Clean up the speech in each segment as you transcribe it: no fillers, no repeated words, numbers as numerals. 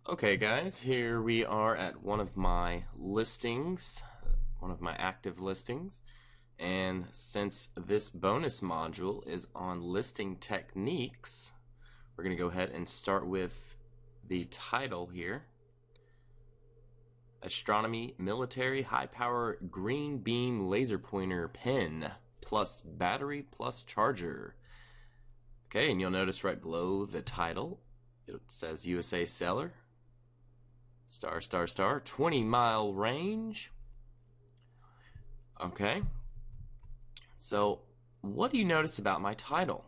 Okay, guys, here we are at one of my listings, one of my active listings. And since this bonus module is on listing techniques, we're going to go ahead and start with the title here. Astronomy Military High Power Green Beam Laser Pointer Pen plus battery plus charger. Okay, and you'll notice right below the title, it says USA seller. Star, 20-mile range. Okay. So, what do you notice about my title?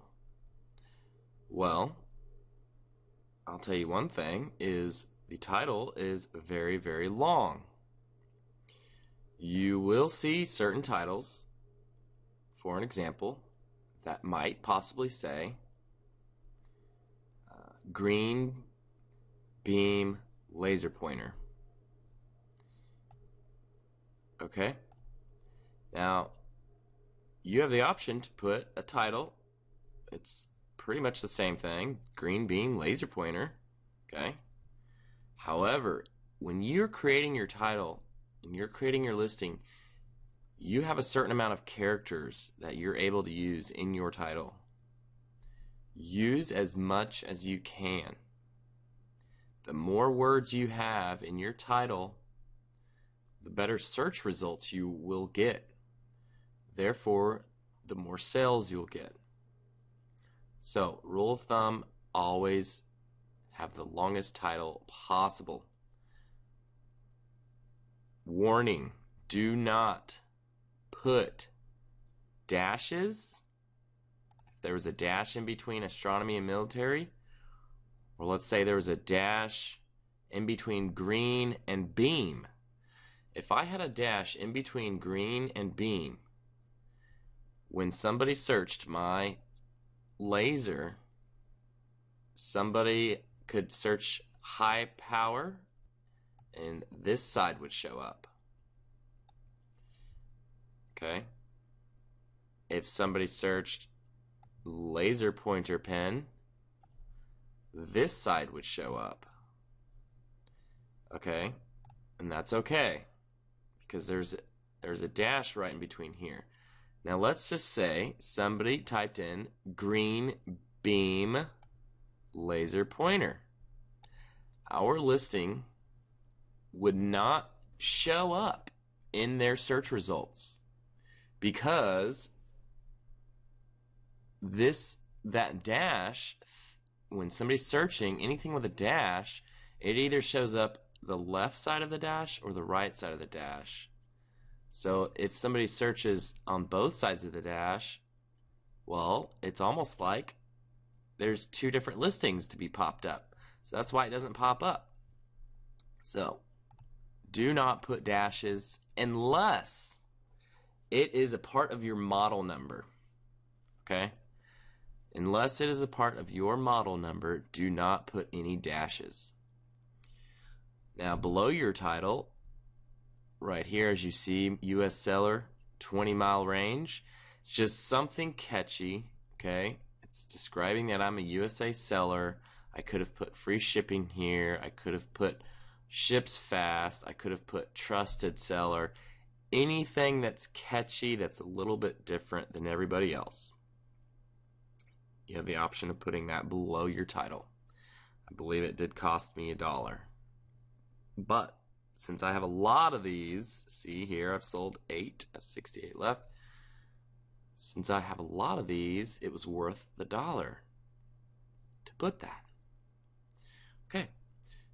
Well, I'll tell you one thing is the title is very, very long. You will see certain titles, for an example, that might possibly say Green Beam Laser Pointer. Okay. Now, you have the option to put a title. It's pretty much the same thing. Green Beam Laser Pointer. Okay. However, when you're creating your title and you're creating your listing, you have a certain amount of characters that you're able to use in your title. Use as much as you can. The more words you have in your title, the better search results you will get. Therefore, the more sales you'll get. So, rule of thumb, always have the longest title possible. Warning, do not put dashes. If there was a dash in between astronomy and military, or let's say there was a dash in between green and beam. If I had a dash in between green and beam, when somebody searched my laser, somebody could search high power and this side would show up. Okay. If somebody searched laser pointer pen, this side would show up. Okay, and that's okay because there's a dash right in between here. Now let's just say somebody typed in green beam laser pointer. Our listing would not show up in their search results because that dash, when somebody's searching anything with a dash, it either shows up the left side of the dash or the right side of the dash. So if somebody searches on both sides of the dash, well, it's almost like there's two different listings to be popped up. So that's why it doesn't pop up. So do not put dashes unless it is a part of your model number. Okay? Unless it is a part of your model number, do not put any dashes. Now, below your title, right here, as you see, US seller, 20-mile range, it's just something catchy, okay? It's describing that I'm a USA seller. I could have put free shipping here. I could have put ships fast. I could have put trusted seller. Anything that's catchy, that's a little bit different than everybody else. You have the option of putting that below your title. I believe it did cost me $1. But since I have a lot of these, see here, I've sold 8, I have 68 left. Since I have a lot of these, it was worth the $1 to put that. Okay,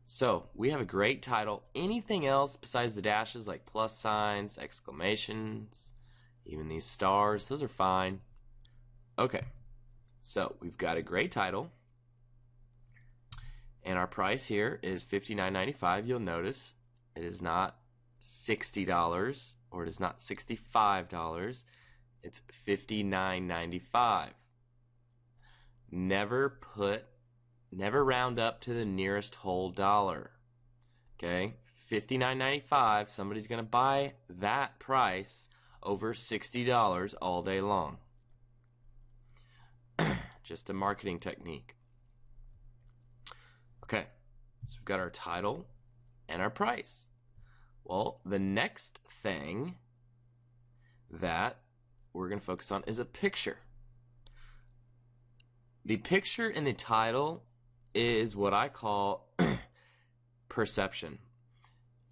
so we have a great title. Anything else besides the dashes, like plus signs, exclamations, even these stars, those are fine. Okay. So we've got a great title, and our price here is $59.95. You'll notice it is not $60 or it is not $65. It's $59.95. Never round up to the nearest whole dollar. Okay, $59.95. Somebody's gonna buy that price over $60 all day long. Just a marketing technique. Okay, So we've got our title and our price. Well, the next thing that we're going to focus on is a picture. The picture in the title is what I call perception.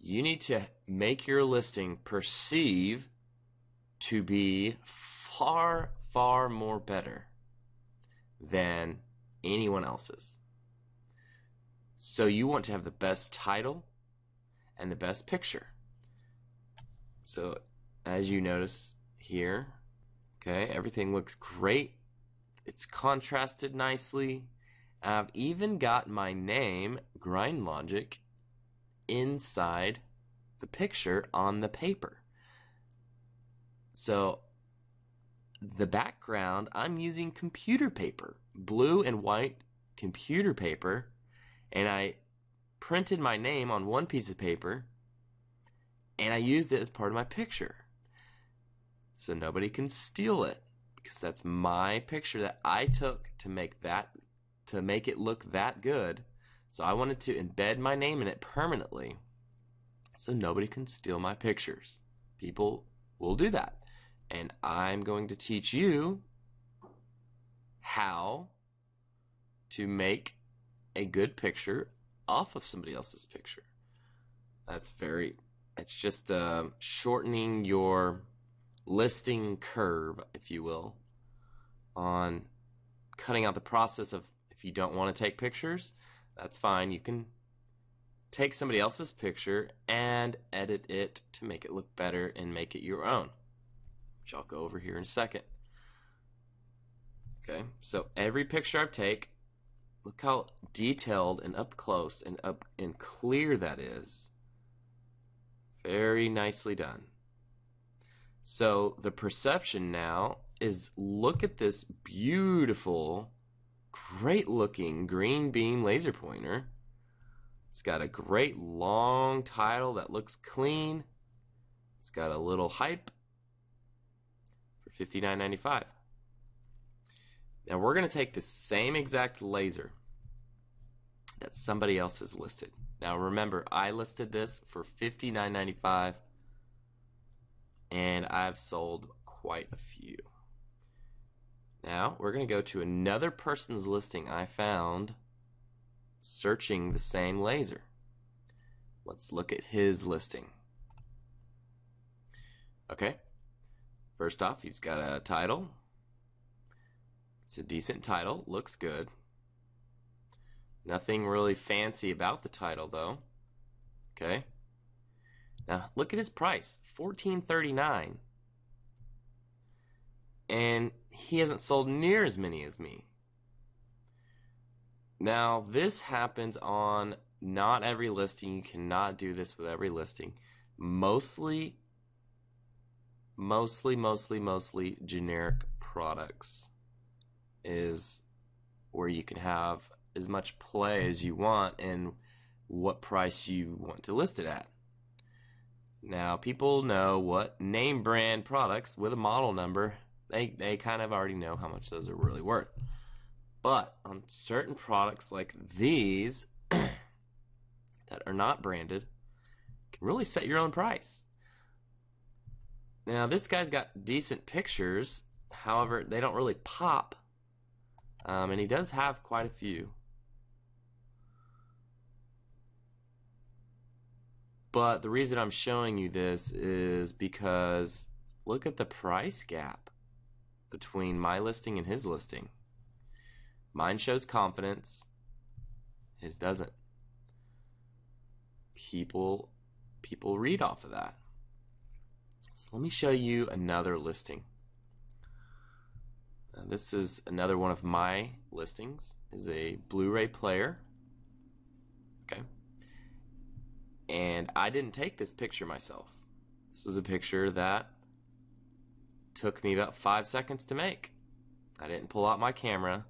You need to make your listing perceive to be far, far more better than anyone else's. So you want to have the best title and the best picture. So as you notice here, okay, everything looks great. It's contrasted nicely. I've even got my name, Grind Logic, inside the picture on the paper. So the background, I'm using computer paper, blue and white computer paper, and I printed my name on one piece of paper and I used it as part of my picture. So nobody can steal it because that's my picture that I took to make it look that good. So I wanted to embed my name in it permanently so nobody can steal my pictures. People will do that. And I'm going to teach you how to make a good picture off of somebody else's picture. It's just shortening your listing curve, if you will, on cutting out the process of, if you don't want to take pictures, that's fine. You can take somebody else's picture and edit it to make it look better and make it your own, which I'll go over here in a second. Okay, so every picture I take, look how detailed and up close and clear that is. Very nicely done. So the perception now is, look at this beautiful, great looking green beam laser pointer. It's got a great long title that looks clean. It's got a little hype for $59.95. Now we're going to take the same exact laser that somebody else has listed. Now remember, I listed this for $59.95 and I've sold quite a few. Now we're going to go to another person's listing I found searching the same laser. Let's look at his listing. Okay, first off, he's got a title. It's a decent title, looks good. Nothing really fancy about the title though. Okay, now look at his price, $14.39, and he hasn't sold near as many as me. Now this happens on not every listing. You cannot do this with every listing. Mostly generic products is where you can have as much play as you want and what price you want to list it at. Now people know what name brand products with a model number, they kind of already know how much those are really worth. But on certain products like these that are not branded, you can really set your own price. Now this guy's got decent pictures, however they don't really pop, and he does have quite a few. But the reason I'm showing you this is because look at the price gap between my listing and his listing. Mine shows confidence, his doesn't. People read off of that. So let me show you another listing. This is another one of my listings. Is a Blu-ray player. Okay. And I didn't take this picture myself. This was a picture that took me about 5 seconds to make. I didn't pull out my camera.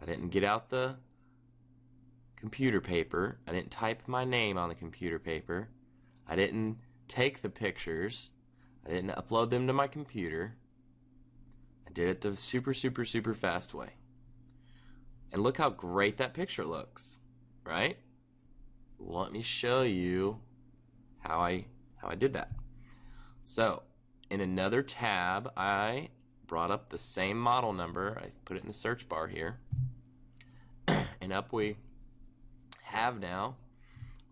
I didn't get out the computer paper. I didn't type my name on the computer paper. I didn't take the pictures. I didn't upload them to my computer. I did it the super fast way. And look how great that picture looks, right? let me show you how I did that. So in another tab, I brought up the same model number. I put it in the search bar here, and up we have now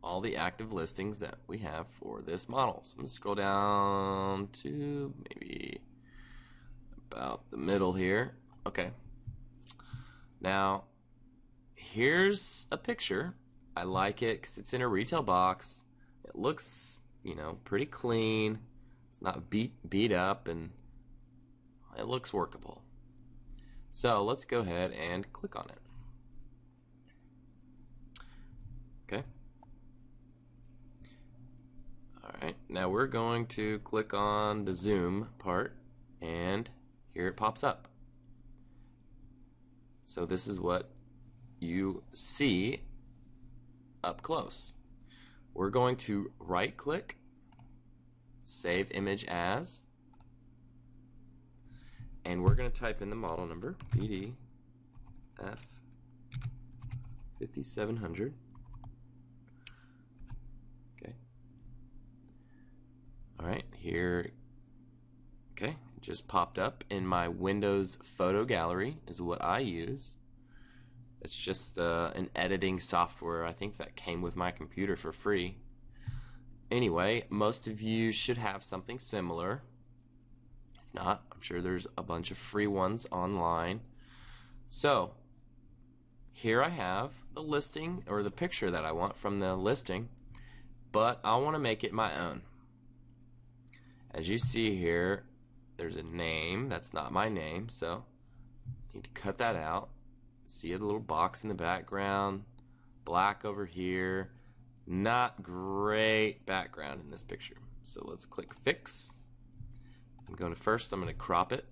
all the active listings that we have for this model. So I'm going to scroll down to maybe about the middle here. Okay. Now, here's a picture. I like it because it's in a retail box. It looks, you know, pretty clean. It's not beat up, and it looks workable. So let's go ahead and click on it. Okay. Alright, now we're going to click on the zoom part, and here it pops up. So this is what you see up close. We're going to right click, save image as, and we're going to type in the model number, BDF 5700. Alright, here, okay, it just popped up in my Windows photo gallery is what I use. It's just an editing software, I think, that came with my computer for free. Anyway, most of you should have something similar. If not, I'm sure there's a bunch of free ones online. So, here I have the listing, or the picture that I want from the listing, but I want to make it my own. As you see here, there's a name. That's not my name, so I need to cut that out. See a little box in the background, black over here. Not great background in this picture. So let's click Fix. I'm going to first, I'm going to crop it.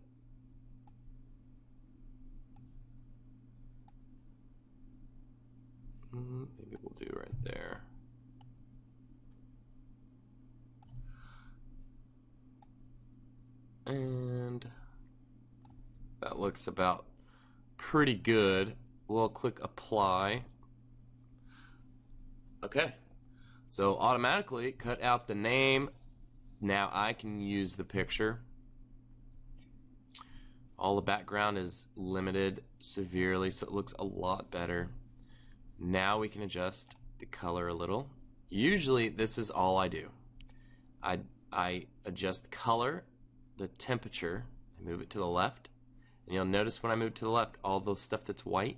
Maybe we'll do right there. And that looks about pretty good. We'll click Apply. Okay, so automatically cut out the name. Now I can use the picture. All the background is limited severely, so it looks a lot better. Now we can adjust the color a little. Usually this is all I do. I adjust color, the temperature, I move it to the left, and you'll notice when I move to the left, all the stuff that's white,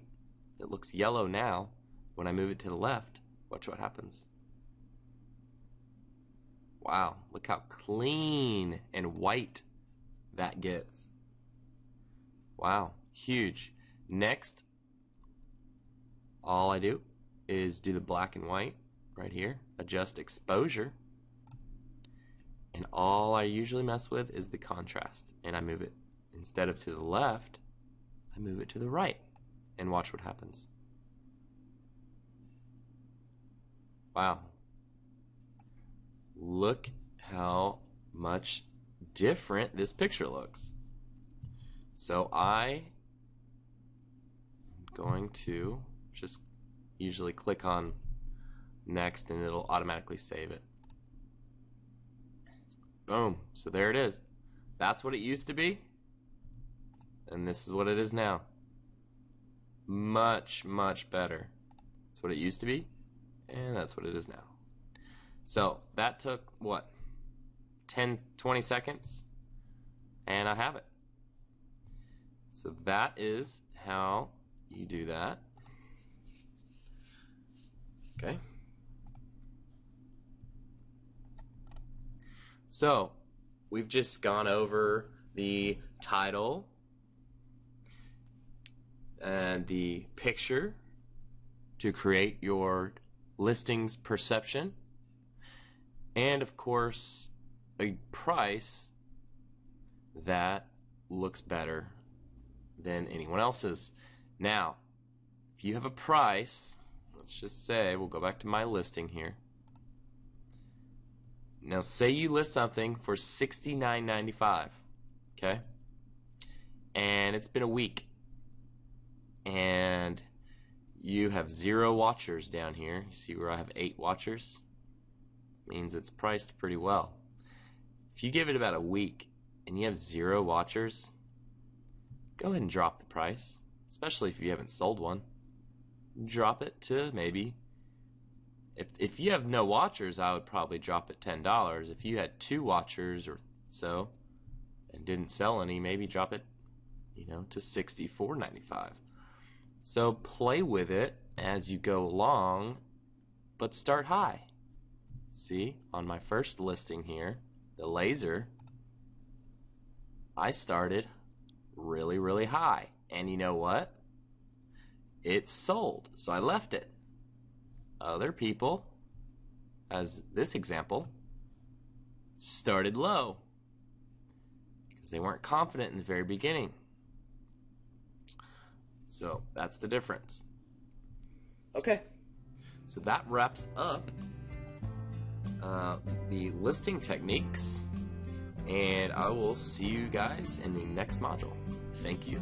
it looks yellow now. When I move it to the left, watch what happens. Wow, look how clean and white that gets. Wow, huge. Next, all I do is do the black and white right here, adjust exposure. And all I usually mess with is the contrast. And I move it, instead of to the left, I move it to the right. And watch what happens. Wow. Look how much different this picture looks. So I'm going to just usually click on Next, and it'll automatically save it. Boom. So there it is. That's what it used to be, and this is what it is now. Much, much better. That's what it used to be, and that's what it is now. So that took, what, 10, 20 seconds, and I have it. So that is how you do that. Okay. So we've just gone over the title and the picture to create your listings perception, and of course a price that looks better than anyone else's. Now, if you have a price, let's just say, we'll go back to my listing here. Now say you list something for $69.95, okay? And it's been a week, and you have 0 watchers down here. You see where I have 8 watchers? Means it's priced pretty well. If you give it about a week and you have 0 watchers, go ahead and drop the price, especially if you haven't sold one. Drop it to maybe, if you have no watchers, I would probably drop it $10. If you had 2 watchers or so and didn't sell any, maybe drop it, to $64.95. So play with it as you go along, but start high. See, on my first listing here, the laser, I started really, really high. And you know what? It sold, so I left it. Other people, as this example, started low because they weren't confident in the very beginning. So that's the difference. Okay, so that wraps up the listing techniques, and I will see you guys in the next module. Thank you.